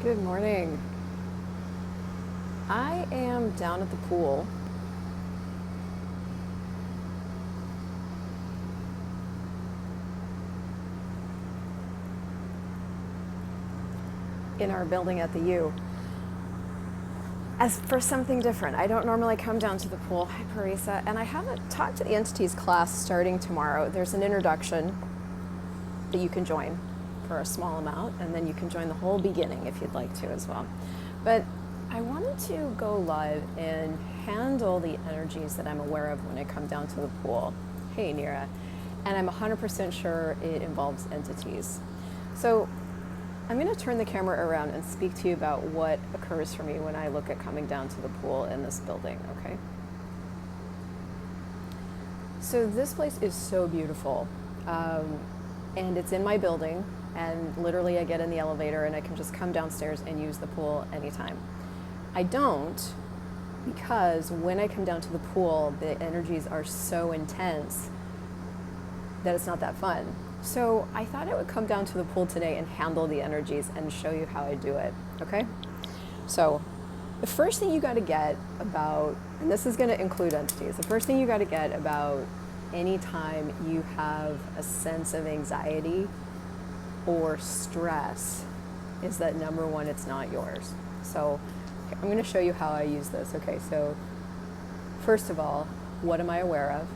Good morning. I am down at the pool. In our building at the U. As for something different, I don't normally come down to the pool. Hi, Parisa. And I haven't talked to the entities class starting tomorrow. There's an introduction that you can join for a small amount, and then you can join the whole beginning if you'd like to as well. But I wanted to go live and handle the energies that I'm aware of when I come down to the pool. Hey, Nira. And I'm 100% sure it involves entities. So I'm going to turn the camera around and speak to you about what occurs for me when I look at coming down to the pool in this building, okay? So this place is so beautiful, and it's in my building, and literally I get in the elevator and I can just come downstairs and use the pool anytime. I don't, because when I come down to the pool, the energies are so intense that it's not that fun. So I thought I would come down to the pool today and handle the energies and show you how I do it, okay? So the first thing you gotta get about, and this is gonna include entities, the first thing you gotta get about any time you have a sense of anxiety or stress is that number one, it's not yours. So I'm gonna show you how I use this, okay? So first of all, what am I aware of?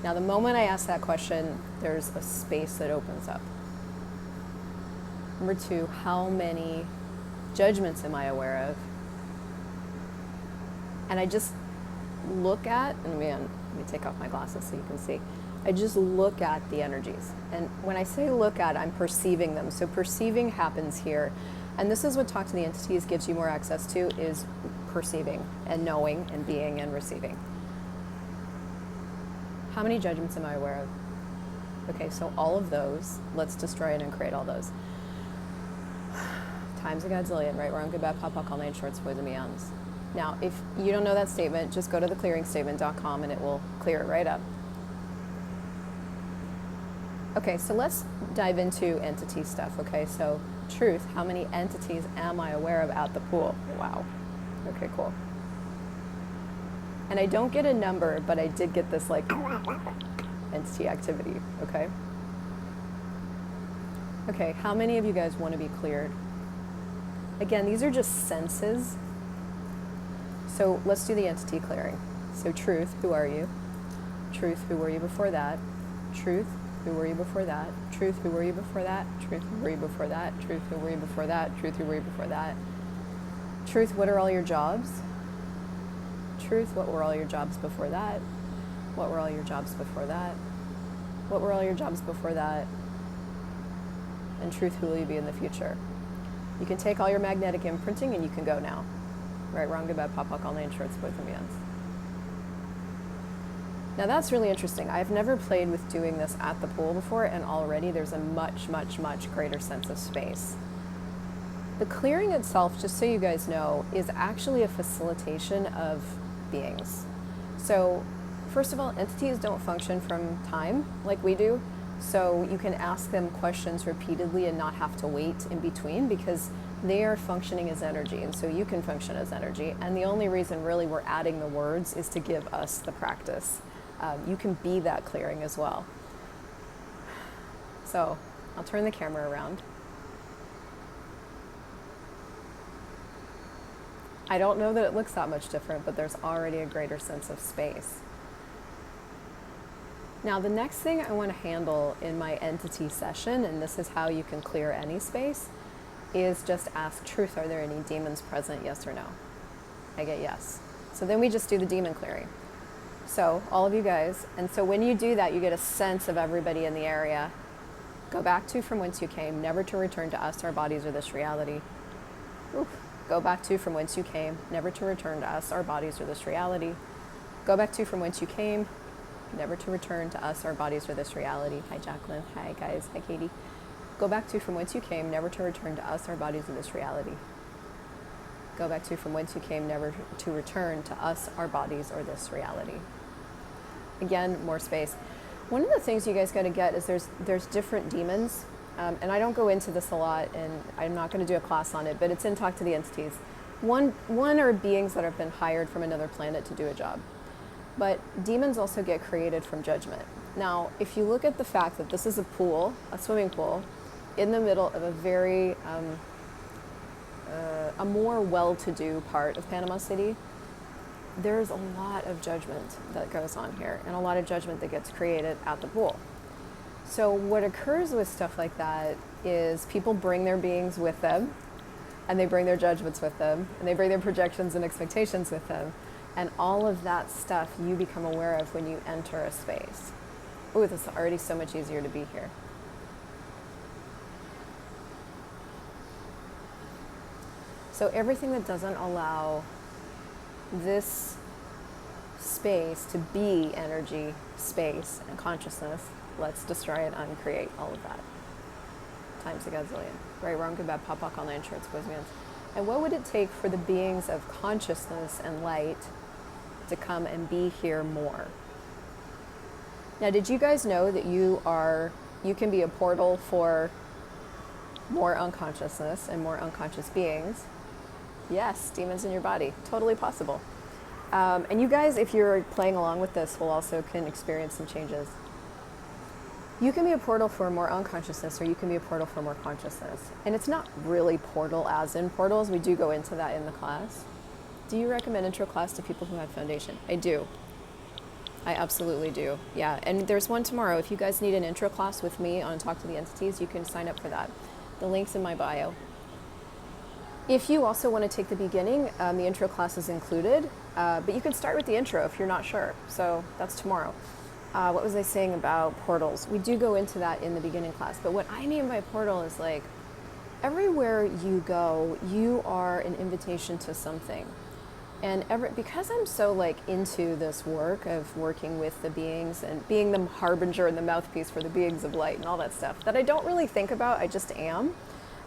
Now, the moment I ask that question, there's a space that opens up. Number two, how many judgments am I aware of? And I just look at, and let me take off my glasses so you can see. I just look at the energies. And when I say look at, I'm perceiving them. So perceiving happens here. And this is what Talk to the Entities gives you more access to, is perceiving and knowing and being and receiving. How many judgments am I aware of? Okay, so all of those, let's destroy and uncreate all those. Times a godzillion, right, wrong, good, bad, pop, all night, shorts, boys, and beyonds. Now, if you don't know that statement, just go to theclearingstatement.com and it will clear it right up. Okay, so let's dive into entity stuff, okay? So, truth, how many entities am I aware of at the pool? Wow. Okay, cool. And I don't get a number, but I did get this like entity activity, okay? Okay, how many of you guys want to be cleared? Again, these are just senses. So let's do the entity clearing. So truth, who are you? Truth, who were you before that? Truth, who were you before that? Truth, who were you before that? Truth, who were you before that? Truth, who were you before that? Truth, who were you before that? Truth, what are all your jobs? Truth, what were all your jobs before that? What were all your jobs before that? What were all your jobs before that? And truth, who will you be in the future? You can take all your magnetic imprinting and you can go now. Right, wrong, good, bad, pop, all night, shorts, boys, and beyonds. Now that's really interesting. I've never played with doing this at the pool before, and already there's a much, much, much greater sense of space. The clearing itself, just so you guys know, is actually a facilitation of beings. So first of all, entities don't function from time like we do. So you can ask them questions repeatedly and not have to wait in between, because they are functioning as energy, and so you can function as energy. And the only reason really we're adding the words is to give us the practice. You can be that clearing as well. So I'll turn the camera around. I don't know that it looks that much different, but there's already a greater sense of space. Now, the next thing I want to handle in my entity session, and this is how you can clear any space, is just ask truth, are there any demons present, yes or no? I get yes. So then we just do the demon clearing. So all of you guys, and so when you do that, you get a sense of everybody in the area. Go back to from whence you came, never to return to us, our bodies, or this reality. Oof. Go back to from whence you came, never to return to us, our bodies, or this reality. Go back to from whence you came, never to return to us, our bodies, or this reality. Hi, Jacqueline. Hi, guys. Hi, Katie. Go back to from whence you came, never to return to us, our bodies, or this reality. Go back to from whence you came, never to return to us, our bodies, or this reality. Again, more space. One of the things you guys got to get is there's different demons and I don't go into this a lot, and I'm not going to do a class on it, but it's in Talk to the Entities. One are beings that have been hired from another planet to do a job. But demons also get created from judgment. Now, if you look at the fact that this is a pool, a swimming pool, in the middle of a very, a more well-to-do part of Panama City, there's a lot of judgment that goes on here, and a lot of judgment that gets created at the pool. So what occurs with stuff like that is people bring their beings with them, and they bring their judgments with them, and they bring their projections and expectations with them. And all of that stuff you become aware of when you enter a space. Ooh, it's already so much easier to be here. So everything that doesn't allow this space to be energy, space, and consciousness, let's destroy it, uncreate all of that. Times a gazillion. Right, wrong, good, bad, pop, pop, online, shorts, boys, mans. And what would it take for the beings of consciousness and light to come and be here more? Now, did you guys know that you can be a portal for more unconsciousness and more unconscious beings? Yes, demons in your body, totally possible. And you guys, if you're playing along with this, will also can experience some changes. You can be a portal for more unconsciousness, or you can be a portal for more consciousness. And it's not really portal as in portals. We do go into that in the class. Do you recommend intro class to people who have foundation? I do. I absolutely do. Yeah, and there's one tomorrow. If you guys need an intro class with me on Talk to the Entities, you can sign up for that. The link's in my bio. If you also want to take the beginning, the intro class is included, but you can start with the intro if you're not sure. So that's tomorrow. What was I saying about portals? We do go into that in the beginning class, but what I mean by portal is like, everywhere you go, you are an invitation to something. And because I'm so like into this work of working with the beings and being the harbinger and the mouthpiece for the beings of light and all that stuff, that I don't really think about, I just am.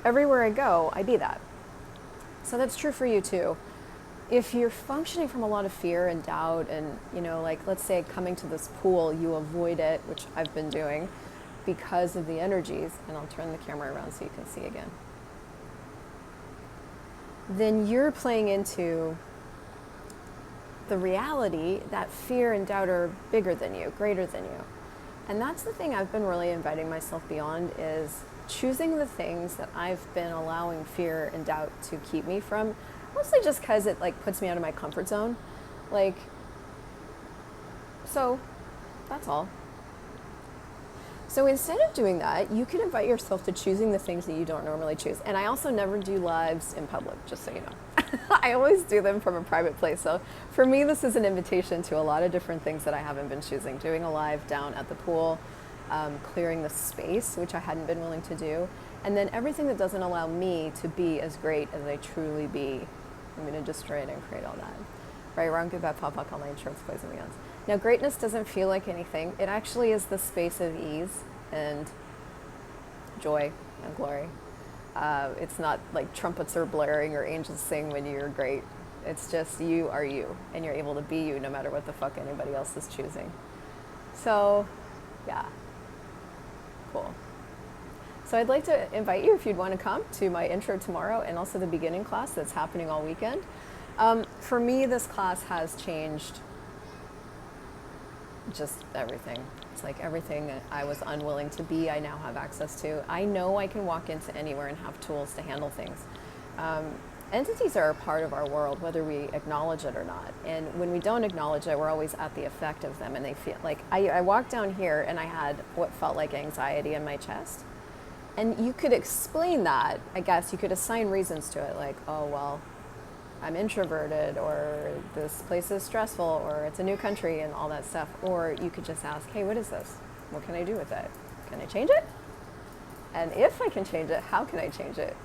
Everywhere I go, I be that. So that's true for you too. If you're functioning from a lot of fear and doubt and, you know, like let's say coming to this pool, you avoid it, which I've been doing because of the energies, and I'll turn the camera around so you can see again. Then you're playing into the reality that fear and doubt are bigger than you, greater than you. And that's the thing I've been really inviting myself beyond, is choosing the things that I've been allowing fear and doubt to keep me from, mostly just because it like puts me out of my comfort zone. Like, so that's all. So instead of doing that, you can invite yourself to choosing the things that you don't normally choose. And I also never do lives in public, just so you know. I always do them from a private place. So for me, this is an invitation to a lot of different things that I haven't been choosing. Doing a live down at the pool, clearing the space, which I hadn't been willing to do. And then everything that doesn't allow me to be as great as I truly be, I'm going to destroy it and create all that. Right, wrong, good, bad, pop, pop, online, shorts, boys, and beyonds. Now, greatness doesn't feel like anything. It actually is the space of ease and joy and glory. It's not like trumpets are blaring or angels sing when you're great. It's just you are you, and you're able to be you no matter what the fuck anybody else is choosing. So, yeah, cool. So I'd like to invite you, if you'd want to come, to my intro tomorrow and also the beginning class that's happening all weekend. For me, this class has changed just everything. It's like everything I was unwilling to be, I now have access to. I know I can walk into anywhere and have tools to handle things. Entities are a part of our world, whether we acknowledge it or not. And when we don't acknowledge it, we're always at the effect of them. And they feel like, I walked down here and I had what felt like anxiety in my chest. And you could explain that, I guess. You could assign reasons to it, like, oh, well, I'm introverted, or this place is stressful, or it's a new country and all that stuff. Or you could just ask, hey, what is this? What can I do with it? Can I change it? And if I can change it, how can I change it?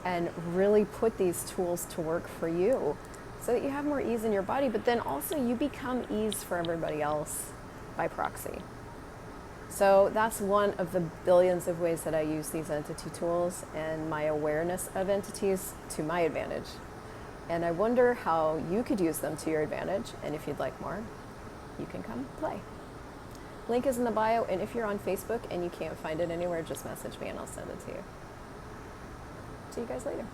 And really put these tools to work for you so that you have more ease in your body, but then also you become ease for everybody else by proxy. So that's one of the billions of ways that I use these entity tools and my awareness of entities to my advantage. And I wonder how you could use them to your advantage. And if you'd like more, you can come play. Link is in the bio, and if you're on Facebook and you can't find it anywhere, just message me and I'll send it to you. See you guys later.